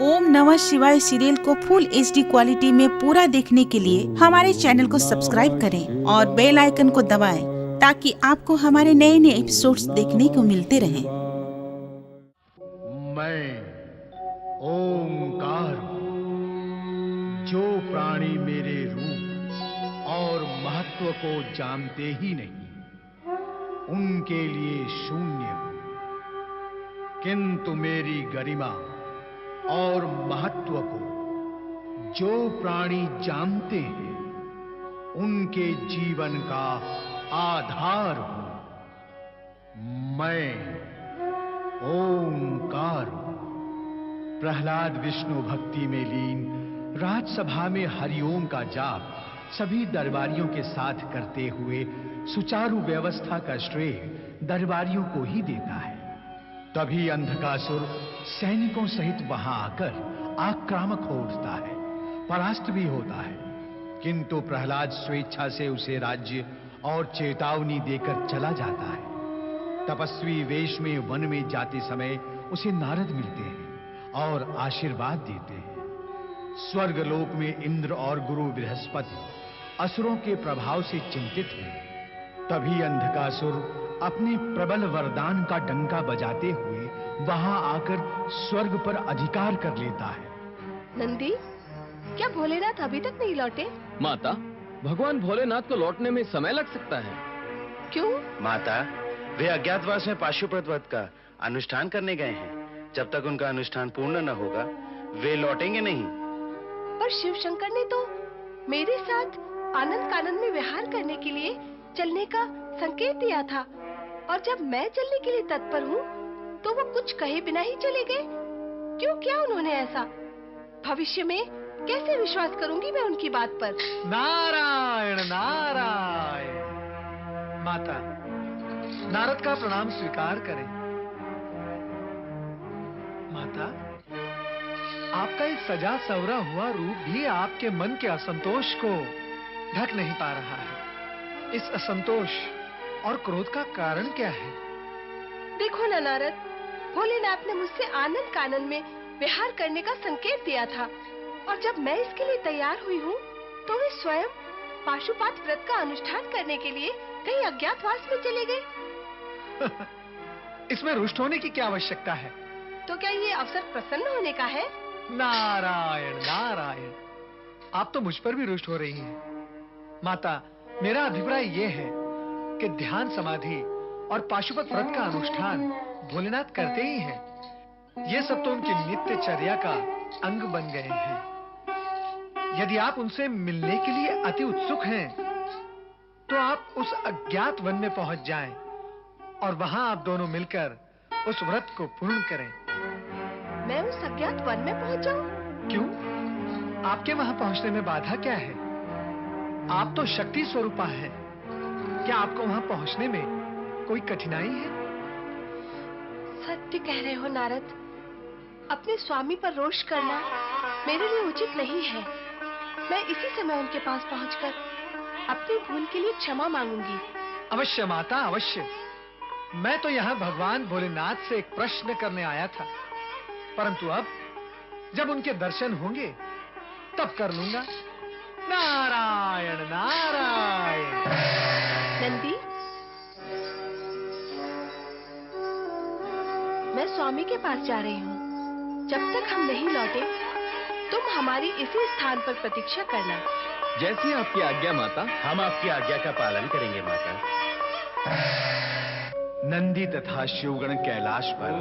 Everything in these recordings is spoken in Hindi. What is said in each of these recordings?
ओम नमः शिवाय सीरियल को फुल एचडी क्वालिटी में पूरा देखने के लिए हमारे चैनल को सब्सक्राइब करें और बेल आइकन को दबाएं ताकि आपको हमारे नए नए एपिसोड्स देखने को मिलते रहें। मैं ओंकार हूं। जो प्राणी मेरे रूप और महत्व को जानते ही नहीं, उनके लिए शून्य हूं। किंतु मेरी गरिमा और महत्व को जो प्राणी जानते हैं, उनके जीवन का आधार हूं। मैं ओंकार हूं। प्रहलाद विष्णु भक्ति में लीन राजसभा में हरिओम का जाप सभी दरबारियों के साथ करते हुए सुचारू व्यवस्था का श्रेय दरबारियों को ही देता है। तभी अंधकासुर सैनिकों सहित वहां आकर आक्रामक हो उठता है, परास्त भी होता है। किंतु प्रहलाद स्वेच्छा से उसे राज्य और चेतावनी देकर चला जाता है। तपस्वी वेश में वन में जाते समय उसे नारद मिलते हैं और आशीर्वाद देते हैं। स्वर्गलोक में इंद्र और गुरु बृहस्पति असुरों के प्रभाव से चिंतित हैं। तभी अंधकासुर अपने प्रबल वरदान का डंका बजाते हुए वहां आकर स्वर्ग पर अधिकार कर लेता है। नंदी, क्या भोलेनाथ अभी तक नहीं लौटे? माता, भगवान भोलेनाथ को लौटने में समय लग सकता है। क्यों? माता, वे अज्ञातवास में पाशुपत व्रत का अनुष्ठान करने गए हैं। जब तक उनका अनुष्ठान पूर्ण न होगा, वे लौटेंगे नहीं। पर शिव शंकर ने तो मेरे साथ आनंद कानन में विहार करने के लिए चलने का संकेत दिया था, और जब मैं चलने के लिए तत्पर हूँ, तो वो कुछ कहे बिना ही चले गए। क्यों किया उन्होंने ऐसा? भविष्य में कैसे विश्वास करूंगी मैं उनकी बात पर? नारायण नारायण। माता, नारद का प्रणाम स्वीकार करें। माता, आपका इस सजा सवरा हुआ रूप भी आपके मन के असंतोष को ढक नहीं पा रहा है। इस असंतोष और क्रोध का कारण क्या है? देखो ना नारद, भोलेनाथ ने मुझसे आनंद कानन में विहार करने का संकेत दिया था, और जब मैं इसके लिए तैयार हुई हूँ, तो वे स्वयं पाशुपात व्रत का अनुष्ठान करने के लिए कहीं अज्ञातवास में चले गए। इसमें रुष्ट होने की क्या आवश्यकता है? तो क्या ये अवसर प्रसन्न होने का है? नारायण नारायण, आप तो मुझ पर भी रुष्ट हो रही हैं। माता, मेरा अभिप्राय यह है कि ध्यान समाधि और पाशुपत व्रत का अनुष्ठान भोलेनाथ करते ही हैं। ये सब तो उनकी नित्य चर्या का अंग बन गए हैं। यदि आप उनसे मिलने के लिए अति उत्सुक हैं, तो आप उस अज्ञात वन में पहुंच जाएं और वहां आप दोनों मिलकर उस व्रत को पूर्ण करें। मैं उस अज्ञात वन में पहुंच जाऊं? क्यों? आपके वहां पहुंचने में बाधा क्या है? आप तो शक्ति स्वरूपा हैं। क्या आपको वहां पहुंचने में कोई कठिनाई है? सत्य कह रहे हो नारद। अपने स्वामी पर रोष करना मेरे लिए उचित नहीं है। मैं इसी समय उनके पास पहुंचकर अपनी भूल के लिए क्षमा मांगूंगी। अवश्य माता, अवश्य। मैं तो यहाँ भगवान भोलेनाथ से एक प्रश्न करने आया था, परंतु अब जब उनके दर्शन होंगे तब कर लूंगा। नारायण नारायण। नंदी, मैं स्वामी के पास जा रही हूँ। जब तक हम नहीं लौटे, तुम हमारी इसी स्थान पर प्रतीक्षा करना। जैसी आपकी आज्ञा माता। हम आपकी आज्ञा का पालन करेंगे माता। नंदी तथा शिवगण कैलाश पर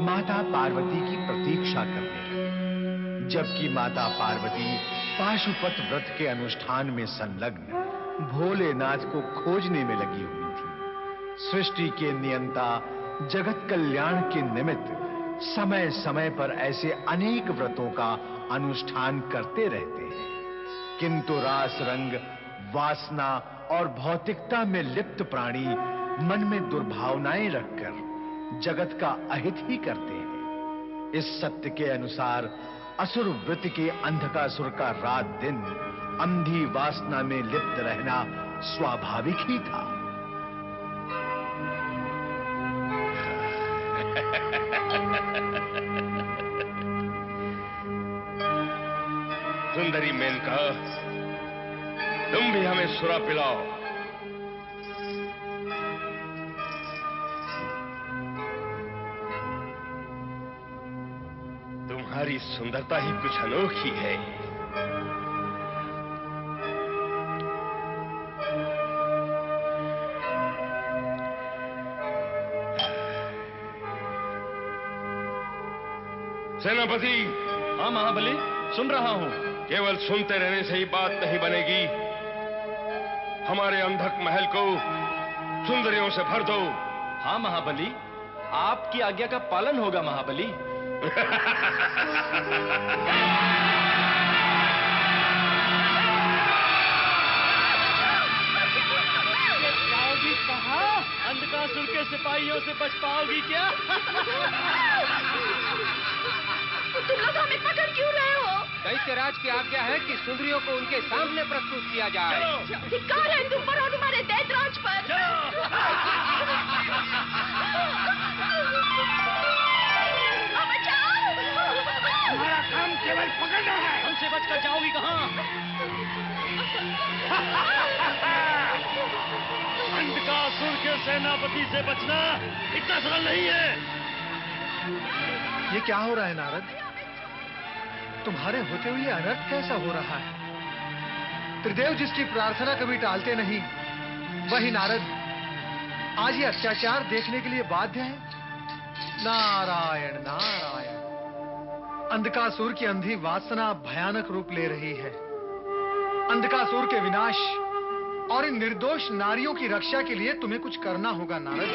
माता पार्वती की प्रतीक्षा करने लगे, जबकि माता पार्वती पाशुपत व्रत के अनुष्ठान में संलग्न भोलेनाथ को खोजने में लगी हुई थी। सृष्टि के नियंता जगत कल्याण के निमित्त समय समय पर ऐसे अनेक व्रतों का अनुष्ठान करते रहते हैं, किंतु रास रंग, वासना और भौतिकता में लिप्त प्राणी मन में दुर्भावनाएं रखकर जगत का अहित ही करते हैं। इस सत्य के अनुसार असुर वृत्ति के अंधकासुर का रात दिन अंधी वासना में लिप्त रहना स्वाभाविक ही था। सुंदरी मेनका, तुम भी हमें सुरा पिलाओ। तुम्हारी सुंदरता ही कुछ अनोखी है। सेनापति। हाँ महाबली, सुन रहा हूँ। केवल सुनते रहने से ही बात नहीं बनेगी। हमारे अंधक महल को सुंदरियों से भर दो। हाँ महाबली, आपकी आज्ञा का पालन होगा महाबली। जाओगी कहाँ? अंधकासुर के सिपाहियों से बच पाओगी क्या? तुम लोग हमें पकड़ क्यों रहे हो? दैत्यराज की आज्ञा है कि सुंदरियों को उनके सामने प्रस्तुत किया जाए। धिक्कार है तुम पर और तुम्हारे दैत्यराज पर। हमारा काम केवल पकड़ना है। हमसे बचकर जाओगी कहाँ? अंधकासुर के सेनापति से बचना इतना सरल नहीं है। ये क्या हो रहा है नारद? तुम्हारे होते हुए अनर्थ कैसा हो रहा है? त्रिदेव जिसकी प्रार्थना कभी टालते नहीं, वही नारद आज ये अत्याचार देखने के लिए बाध्य है। नारायण नारायण। अंधकासुर की अंधी वासना भयानक रूप ले रही है। अंधकासुर के विनाश और इन निर्दोष नारियों की रक्षा के लिए तुम्हें कुछ करना होगा नारद।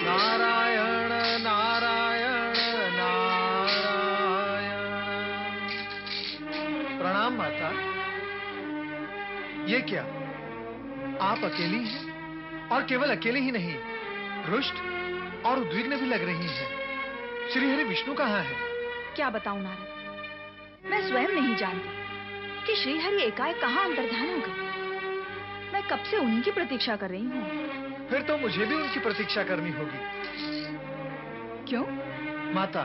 नारायण नारायण नारायण। प्रणाम माता। ये क्या, आप अकेली हैं? और केवल अकेले ही नहीं, रुष्ट और उद्विग्न भी लग रही हैं। श्रीहरि विष्णु कहाँ है? क्या बताऊं नारद, मैं स्वयं नहीं जानती कि श्रीहरि एकाएक कहाँ अंतर्ध्यान हो गए। मैं कब से उन्हीं की प्रतीक्षा कर रही हूँ। फिर तो मुझे भी उनकी प्रतीक्षा करनी होगी। क्यों? माता,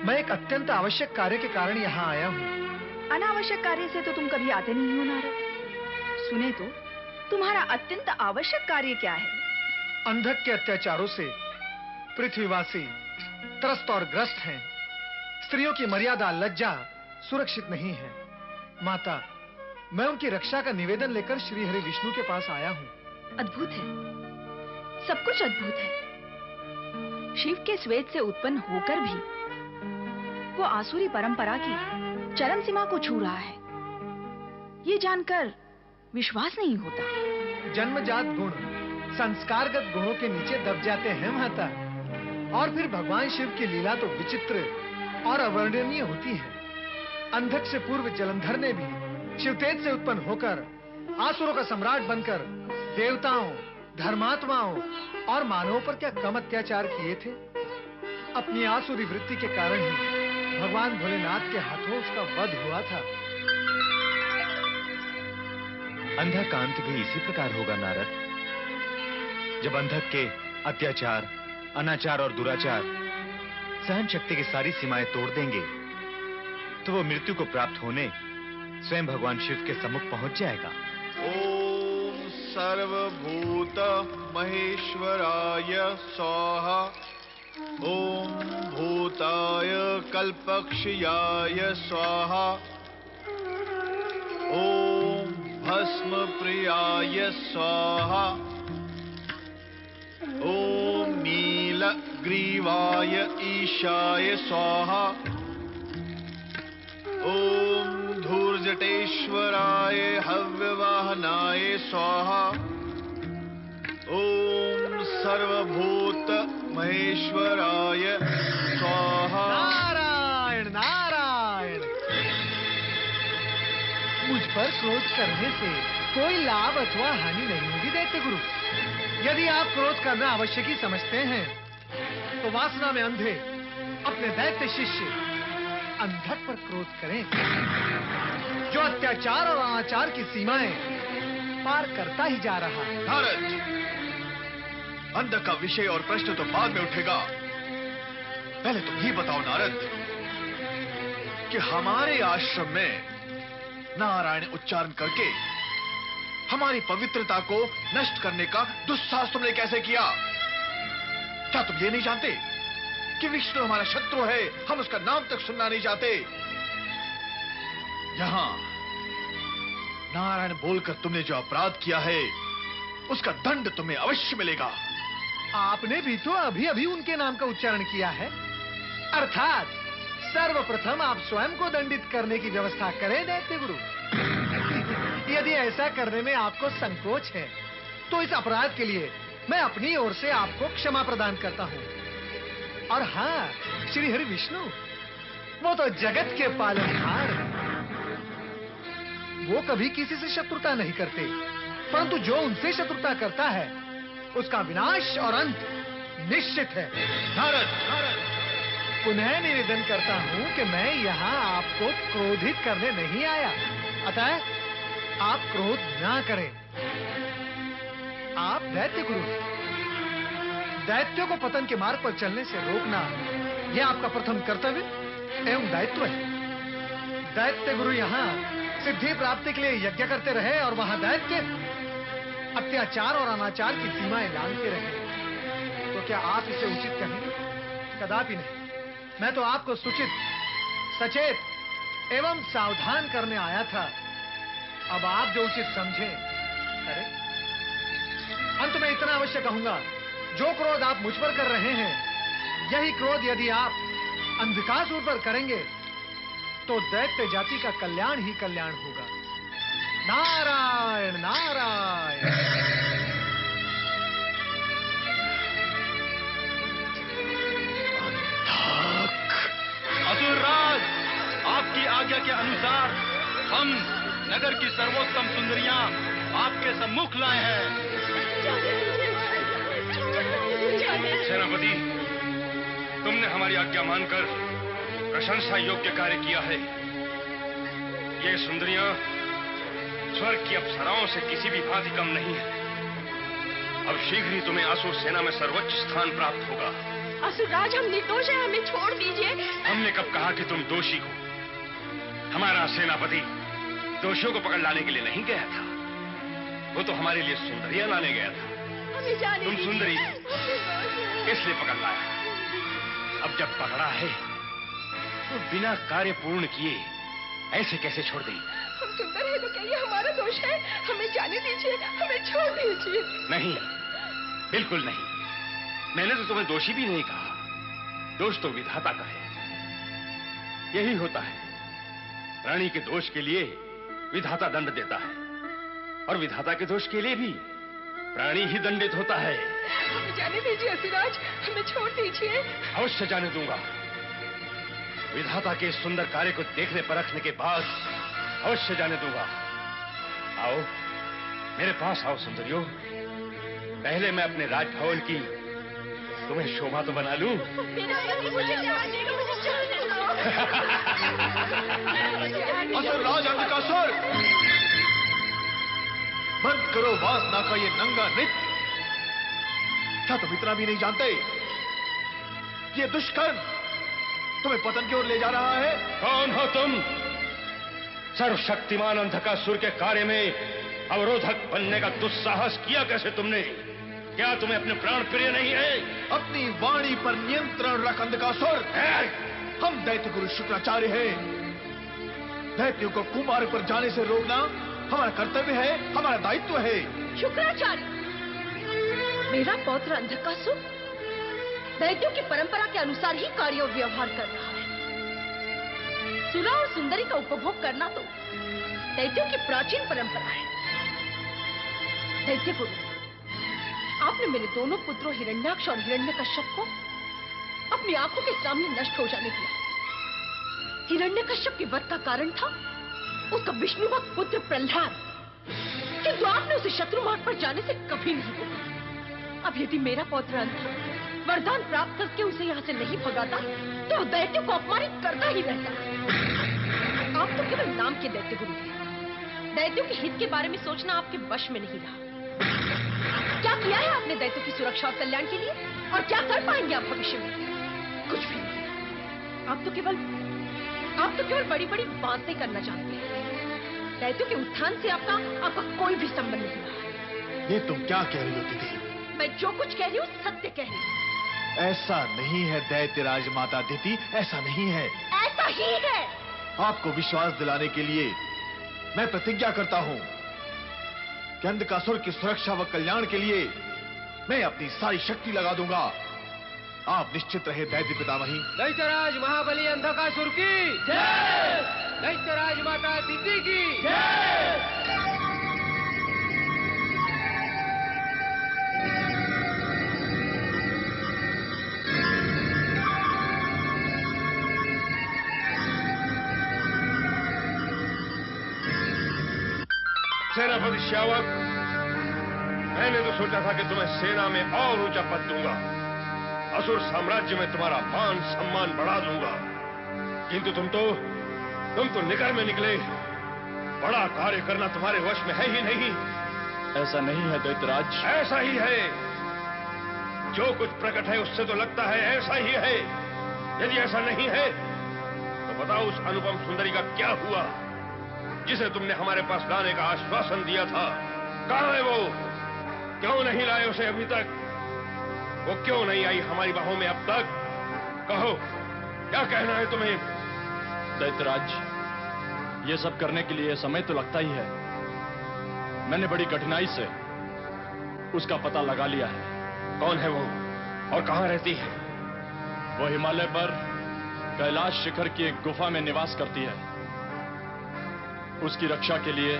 मैं एक अत्यंत आवश्यक कार्य के कारण यहाँ आया हूँ। अनावश्यक कार्य से तो तुम कभी आते नहीं हो नारद। सुने तो, तुम्हारा अत्यंत आवश्यक कार्य क्या है? अंधक के अत्याचारों से पृथ्वीवासी त्रस्त और ग्रस्त हैं। स्त्रियों की मर्यादा लज्जा सुरक्षित नहीं है। माता, मैं उनकी रक्षा का निवेदन लेकर श्रीहरि विष्णु के पास आया हूँ। अद्भुत है, सब कुछ अद्भुत है। शिव के श्वेत से उत्पन्न होकर भी वो आसुरी परंपरा की चरम सीमा को छू रहा है। ये जानकर विश्वास नहीं होता। जन्मजात गुण संस्कारगत गुणों के नीचे दब जाते हैं माता। और फिर भगवान शिव की लीला तो विचित्र और अवर्णनीय होती है। अंधक से पूर्व जलंधर ने भी शिवतेज से उत्पन्न होकर आसुरों का सम्राट बनकर देवताओं, धर्मात्माओं और मानवों पर क्या कम अत्याचार किए थे। अपनी आसुरी वृत्ति के कारण ही भगवान भोलेनाथ के हाथों उसका वध हुआ था। अंधक का अंत भी इसी प्रकार होगा नारद। जब अंधक के अत्याचार, अनाचार और दुराचार सहन शक्ति की सारी सीमाएं तोड़ देंगे, तो वो मृत्यु को प्राप्त होने स्वयं भगवान शिव के सम्मुख पहुंच जाएगा। ओम सर्वभूत महेश्वराय स्वाहा। ओम भूताय कल्पक्षयाय स्वाहा। ओम भस्म प्रियाय स्वाहा। ओम नीलग्रीवाय ईशाय स्वाहा। ओम धूर्जटेश्वराय हव्यवाहनाय स्वाहा। ओम सर्वभूत महेश्वराय स्वाहा। नारायण नारायण। मुझ पर क्रोध करने से कोई लाभ अथवा हानि नहीं होगी दैत्य गुरु। यदि आप क्रोध करना आवश्यक ही समझते हैं, तो वासना में अंधे अपने दैत्य शिष्य अंधक पर क्रोध करें, जो अत्याचार और अनाचार की सीमाएं पार करता ही जा रहा है। नारद, अंधक का विषय और प्रश्न तो बाद में उठेगा। पहले तुम ही बताओ नारद कि हमारे आश्रम में नारायण उच्चारण करके हमारी पवित्रता को नष्ट करने का दुस्साहस तुमने कैसे किया? क्या तुम ये नहीं जानते कि विष्णु हमारा शत्रु है? हम उसका नाम तक सुनना नहीं चाहते। यहां नारायण बोलकर तुमने जो अपराध किया है उसका दंड तुम्हें अवश्य मिलेगा। आपने भी तो अभी अभी उनके नाम का उच्चारण किया है। अर्थात सर्वप्रथम आप स्वयं को दंडित करने की व्यवस्था करें दैत्य गुरु। यदि ऐसा करने में आपको संकोच है तो इस अपराध के लिए मैं अपनी ओर से आपको क्षमा प्रदान करता हूँ। और हाँ, श्री हरि विष्णु वो तो जगत के पालनहार हैं। वो कभी किसी से शत्रुता नहीं करते, परंतु जो उनसे शत्रुता करता है उसका विनाश और अंत निश्चित है। नारद, पुनः निवेदन करता हूँ कि मैं यहाँ आपको क्रोधित करने नहीं आया, अतः आप क्रोध ना करें। आप दैत्य गुरु, दैत्यों को पतन के मार्ग पर चलने से रोकना यह आपका प्रथम कर्तव्य एवं दायित्व है। दैत्य गुरु यहाँ सिद्धि प्राप्ति के लिए यज्ञ करते रहे और वहां दैत्य अत्याचार और अनाचार की सीमाएं लांघते रहे, तो क्या आप इसे उचित कहेंगे? कदापि नहीं। मैं तो आपको सूचित, सचेत एवं सावधान करने आया था। अब आप जो उचित समझें करें। अंत में इतना अवश्य कहूंगा, जो क्रोध आप मुझ पर कर रहे हैं, यही क्रोध यदि आप अंधकासुर पर करेंगे तो दैत्य जाति का कल्याण ही कल्याण होगा। नारायण नारायण। असुरराज, आपकी आज्ञा के अनुसार हम नगर की सर्वोत्तम सुंदरियां आपके सम्मुख लाए हैं। सेनापति, तुमने हमारी आज्ञा मानकर प्रशंसा योग्य कार्य किया है। ये सुंदरियां स्वर्ग की अप्सराओं से किसी भी भांति कम नहीं है। अब शीघ्र ही तुम्हें असुर सेना में सर्वोच्च स्थान प्राप्त होगा। असुरराज, हम निर्दोष हैं, हमें छोड़ दीजिए। हमने कब कहा कि तुम दोषी हो? हमारा सेनापति दोषियों को पकड़ लाने के लिए नहीं गया था, वो तो हमारे लिए सुंदरियां लाने गया था। तुम सुंदरी इसलिए पकड़ लाया। अब जब पकड़ा है तो बिना कार्य पूर्ण किए ऐसे कैसे छोड़ दें? हम सुंदर हैं तो क्या ये हमारा दोष है? हमें जाने दीजिए, हमें छोड़ दीजिए। नहीं, बिल्कुल नहीं। मैंने तो तुम्हें दोषी भी नहीं कहा। दोष तो विधाता का है। यही होता है, रानी के दोष के लिए विधाता दंड देता है और विधाता के दोष के लिए भी प्राणी ही दंडित होता है। हमें जाने दीजिए असुरराज, हमें छोड़ दीजिए। अवश्य जाने दूंगा। विधाता के इस सुंदर कार्य को देखने परखने के बाद अवश्य जाने दूंगा। आओ मेरे पास आओ सुंदरियों। पहले मैं अपने राजभवन की तुम्हें शोभा तो बना लूं। असुरराज अंधकासुर, बंद करो वासना का ये नंगा नृत्य। क्या तुम इतना भी नहीं जानते कि ये दुष्कर्म तुम्हें पतन की ओर ले जा रहा है? कौन हो तुम? सर्वशक्तिमान अंधकासुर के कार्य में अवरोधक बनने का दुस्साहस किया कैसे तुमने? क्या तुम्हें अपने प्राण प्रिय नहीं है? अपनी वाणी पर नियंत्रण रख अंधकासुर। हम दैत्य गुरु शुक्राचार्य हैं। दैत्यों को कुमार्ग पर जाने से रोकना हमारा कर्तव्य है, हमारा दायित्व है। शुक्राचार्य, मेरा पौत्र अंधकासुर दैत्यों की परंपरा के अनुसार ही कार्य और व्यवहार कर रहा है। सुरा और सुंदरी का उपभोग करना तो दैत्यों की प्राचीन परंपरा है। दैत्य गुरु, आपने मेरे दोनों पुत्रों हिरण्याक्ष और हिरण्यकश्यप को अपनी आंखों के सामने नष्ट हो जाने दिया। हिरण्यकश्यप के वध का कारण था उसका विष्णु भक्त पुत्र प्रहलाद, किंतु आपने उसे शत्रु मार्ग पर जाने से कभी नहीं रोका। अब यदि मेरा पौत्र अंत वरदान प्राप्त करके उसे यहाँ से नहीं भगाता तो दैत्यों को अपमानित करता ही रहता। आप तो केवल नाम के दैत्य गुरु हैं। दैत्यों के हित के बारे में सोचना आपके वश में नहीं रहा। क्या किया है आपने दैत्यों की सुरक्षा और कल्याण के लिए, और क्या कर पाएंगे आप भविष्य में? कुछ भी नहीं। आप तो केवल बड़ी बड़ी बातें करना चाहते हैं। दैत्यों के उत्थान से आपका कोई भी संबंध नहीं रहा। ये तुम क्या कह रही हो दीदी? मैं जो कुछ कह रही हूँ सत्य कह रही हूँ। ऐसा नहीं है दैत्यराज माता दीदी, ऐसा नहीं है। ऐसा ही है। आपको विश्वास दिलाने के लिए मैं प्रतिज्ञा करता हूं कि अंधकासुर की सुरक्षा व कल्याण के लिए मैं अपनी सारी शक्ति लगा दूंगा। आप निश्चित रहे दैत्य पितामही। दैत्यराज महाबली अंधकासुर की जय। दैत्यराज माता दीदी की जय। सेनापति श्यावक, मैंने तो सोचा था कि तुम्हें सेना में और ऊंचा पद दूंगा, असुर साम्राज्य में तुम्हारा मान सम्मान बढ़ा दूंगा, किंतु तुम तो निकर में निकले। बड़ा कार्य करना तुम्हारे वश में है ही नहीं। ऐसा नहीं है दैत्यराज। ऐसा ही है। जो कुछ प्रकट है उससे तो लगता है ऐसा ही है। यदि ऐसा नहीं है तो बताओ उस अनुपम सुंदरी का क्या हुआ जिसे तुमने हमारे पास लाने का आश्वासन दिया था? कहां है वो? क्यों नहीं लाए उसे अभी तक? वो क्यों नहीं आई हमारी बाहों में अब तक? कहो, क्या कहना है तुम्हें? दैत्यराज, ये सब करने के लिए समय तो लगता ही है। मैंने बड़ी कठिनाई से उसका पता लगा लिया है। कौन है वो और कहां रहती है? वो हिमालय पर कैलाश शिखर की एक गुफा में निवास करती है। उसकी रक्षा के लिए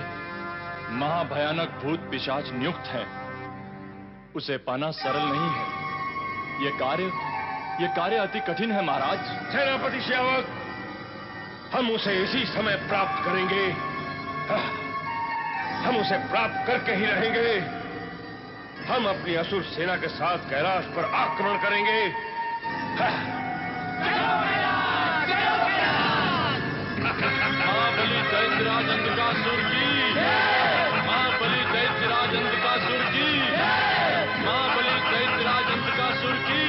महाभयानक भूत पिशाच नियुक्त हैं। उसे पाना सरल नहीं है। ये कार्य अति कठिन है महाराज। सेनापति श्यावक, हम उसे इसी समय प्राप्त करेंगे। हम उसे प्राप्त करके ही रहेंगे। हम अपनी असुर सेना के साथ कैलाश पर आक्रमण करेंगे। महाबली दैत्यराज अंधकासुर की, महाबली दैत्यराज अंधकासुर की, महाबली दैत्यराज अंधकासुर की,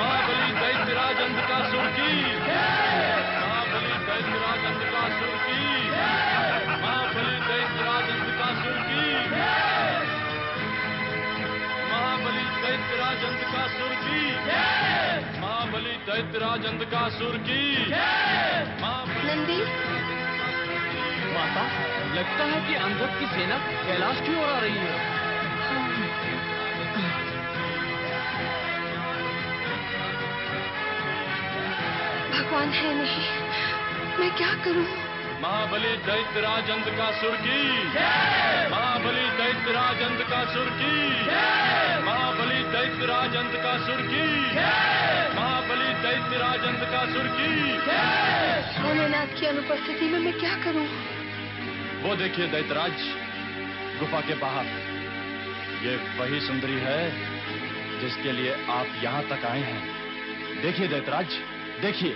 महाबली दैत्यराज अंधकासुर की, महाबली दैत्यराज अंधकासुर की, महाबली दैत्यराज अंधकासुर की, महाबली दैत्यराज अंधकासुर की, महाबली दैत्यराज अंधकासुर की। नंदी, माता, लगता है कि अंधक की सेना कैलाश की ओर आ रही है। भगवान है नहीं, मैं क्या करूं? महाबली दैत्यराज अंधकासुर की, महाबली दैत्यराज अंधकासुर की, महाबली दैत्यराज अंधकासुर की, महाबली दैत्यराज अंधकासुर की। भोलेनाथ की अनुपस्थिति में मैं क्या करूं? वो देखिए दैत्यराज, गुफा के बाहर ये वही सुंदरी है जिसके लिए आप यहाँ तक आए हैं। देखिए दैत्यराज, देखिए।